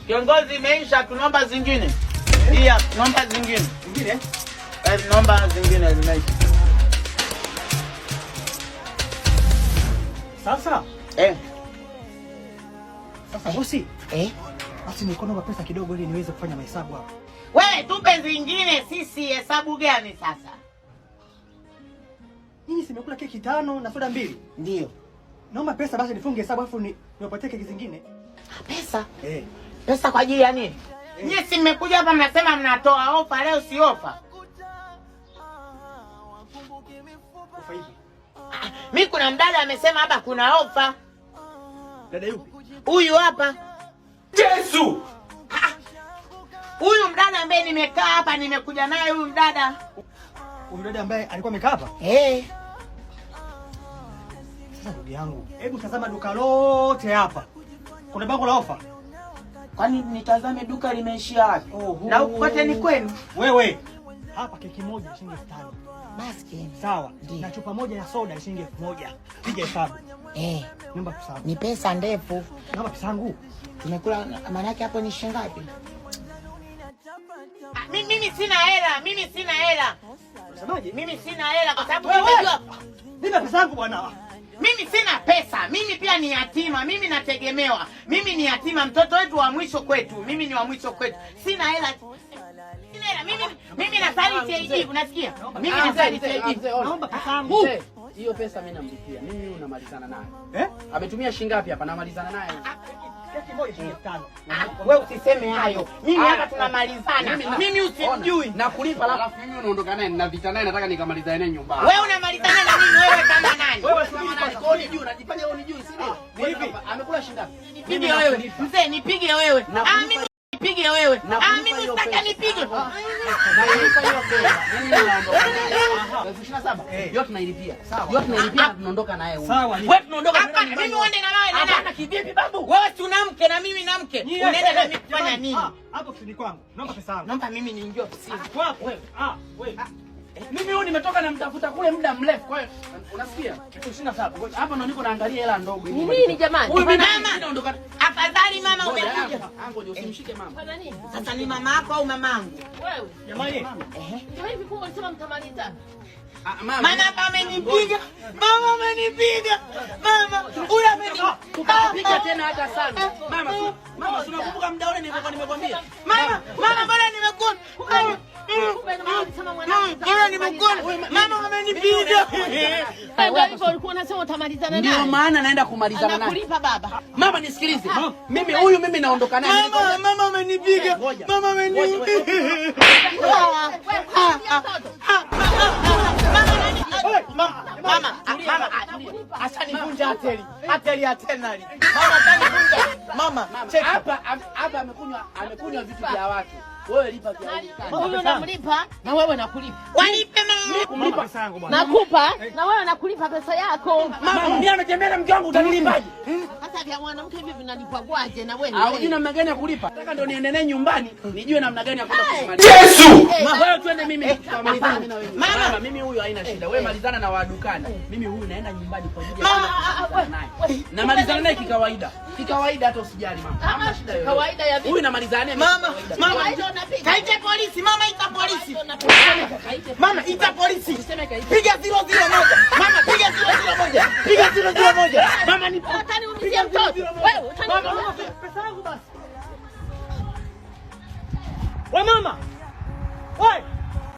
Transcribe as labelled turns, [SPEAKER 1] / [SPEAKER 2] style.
[SPEAKER 1] Kiongozi imeisha, tunaomba zingine. Pia tunaomba zingine.
[SPEAKER 2] Zingine?
[SPEAKER 1] Tunaomba zingine zimeisha.
[SPEAKER 2] Sasa? Sasa bosi? Basi nilikuwa pesa kidogo ili niweze kufanya mahesabu hapa.
[SPEAKER 1] Wewe tupe zingine sisi, hesabu gani sasa?
[SPEAKER 2] Mimi simekula keki 5 na soda 2.
[SPEAKER 1] Ndio.
[SPEAKER 2] Naomba pesa basi nifunge hesabu afu niwapatie keki zingine.
[SPEAKER 1] Pesa? Pesa kwa ajili ya nini? Nyie si mmekuja hapa mnasema mnatoa ofa, leo si ofa.
[SPEAKER 2] Ofa hivi.
[SPEAKER 1] Mimi kuna mdada amesema hapa kuna ofa.
[SPEAKER 2] Dada yupi?
[SPEAKER 1] Huyu hapa.
[SPEAKER 3] Yesu!
[SPEAKER 1] Huyu mdada ambaye nimekaa hapa, nimekuja naye huyu mdada.
[SPEAKER 2] Huyu dada ambaye alikuwa amekaa hapa? Sasa ndugu yangu, hebu tazama duka lote hapa. Kuna bango la ofa.
[SPEAKER 1] Kwani nitazame duka limeishia wapi? Na ukupate ni kwenu.
[SPEAKER 2] Wewe, hapa keki moja shilingi 5,000.
[SPEAKER 1] Maskini.
[SPEAKER 2] Sawa. Na chupa moja ya soda shilingi 1,000. Piga hesabu. Naomba pesa.
[SPEAKER 1] Ni pesa ndefu.
[SPEAKER 2] Naomba pesa yangu.
[SPEAKER 1] Tumekula maana yake hapo ni shilingi ngapi? Mimi sina hela, mimi sina hela.
[SPEAKER 2] Unasemaje?
[SPEAKER 1] Mimi sina hela kwa sababu nimejua.
[SPEAKER 2] Nipe pesa yangu bwana.
[SPEAKER 1] Mimi sina pesa. Mimi pia ni yatima. Mimi nategemewa. Mimi ni yatima, mtoto wetu wa mwisho kwetu. Mimi ni wa mwisho kwetu. Sina hela. Sina hela. Mimi nasali TAG, unasikia? Mimi nasali TAG.
[SPEAKER 2] Naomba pesa yangu.
[SPEAKER 3] Hiyo pesa mimi namlipia. Mimi huyu namalizana naye. Ametumia shilingi ngapi hapa? Namalizana naye.
[SPEAKER 2] Keki moja shilingi 5,000.
[SPEAKER 1] Wewe usiseme hayo. Mimi hapa tunamalizana. Mimi usimjui.
[SPEAKER 3] Nakulipa alafu mimi unaondoka naye, nina vita naye, nataka nikamalizane naye nyumbani.
[SPEAKER 1] Wewe unamalizana na mimi, wewe kama nani?
[SPEAKER 3] Wewe kama nani? Kwa unijui, unajifanya wewe unijui, si ndio? Vipi? Amekula shilingi ngapi?
[SPEAKER 1] Nipige wewe. Mzee nipige wewe. Mimi nipige wewe. Mimi sitaka nipige.
[SPEAKER 3] Nalipa hiyo pesa. Mimi naondoka. 27. Yote tunailipia. Sawa. Yote tunailipia, tunaondoka naye huko.
[SPEAKER 2] Sawa.
[SPEAKER 1] Wewe tunaondoka hapa. Mimi uende na wewe. Hapana, kivipi babu? Wewe si una mke na mimi na mke. Unaenda na mimi kufanya nini?
[SPEAKER 2] Hapo ofisini kwangu. Naomba pesa yangu.
[SPEAKER 1] Naomba mimi niingie ofisini.
[SPEAKER 2] Kwako wewe. Wewe.
[SPEAKER 3] Mimi huyu nimetoka namtafuta kule muda mrefu. Kwa hiyo unasikia? 27. Hapa ndo niko naangalia hela ndogo.
[SPEAKER 4] Ni nini jamani?
[SPEAKER 3] Huyu mama
[SPEAKER 1] naondoka. Afadhali mama umekuja.
[SPEAKER 3] Ango ndio usimshike mama.
[SPEAKER 4] Fanya nini?
[SPEAKER 1] Sasa ni mama yako au mamangu?
[SPEAKER 4] Wewe.
[SPEAKER 2] Jamani.
[SPEAKER 4] Ndio hivi kwa unasema mtamaliza.
[SPEAKER 1] Mama amenipiga. Mama amenipiga. Mama, huyu
[SPEAKER 3] amenipiga tena hata sana. Mama, unakumbuka muda ule nilikuwa nimekwambia?
[SPEAKER 1] Mama, bora nimekona. Mama amenipiga.
[SPEAKER 4] Ndio hivyo ulikuwa unasema utamalizana naye.
[SPEAKER 3] Ndio maana naenda kumalizana naye.
[SPEAKER 4] Anakulipa baba.
[SPEAKER 3] Mama nisikilize. Mimi naondoka naye.
[SPEAKER 1] Mama amenipiga. Mama amenipiga. Mama, acha nivunje ateli ya tenali. Mama atanivunja. Mama, cheki.
[SPEAKER 3] Hapa amekunywa vitu vya watu. Wewe lipa kiasi.
[SPEAKER 4] Huyu unamlipa na wewe nakulipa.
[SPEAKER 1] Walipe mama.
[SPEAKER 2] Kumlipa pesa yangu bwana.
[SPEAKER 4] Nakupa na wewe nakulipa pesa yako.
[SPEAKER 3] Mama, mimi ametembea na mke wangu utanilipaje?
[SPEAKER 4] Sasa vya mwanamke hivi vinalipwa kwaje na wewe?
[SPEAKER 3] Au jina namna gani ya kulipa? Nataka ndio niendelee nyumbani, nijue namna gani ya kwenda kumaliza. Yesu! Wewe twende mimi tukamalizane mimi na wewe. Mama, mimi huyu haina shida. Wewe malizana na wadukani. Mimi huyu naenda nyumbani kwa ajili ya na malizana naye kikawaida. Kikawaida hata usijali mama. Hamna shida yoyote.
[SPEAKER 4] Kawaida ya vipi?
[SPEAKER 3] Huyu namalizana naye
[SPEAKER 1] mama. Kaite polisi, mama ita polisi. Mama ita polisi. Piga 001. Mama piga 001. Piga 001. Mama ni
[SPEAKER 4] utaniulizia mtoto. Wewe
[SPEAKER 2] pesa yangu basi. Wewe mama.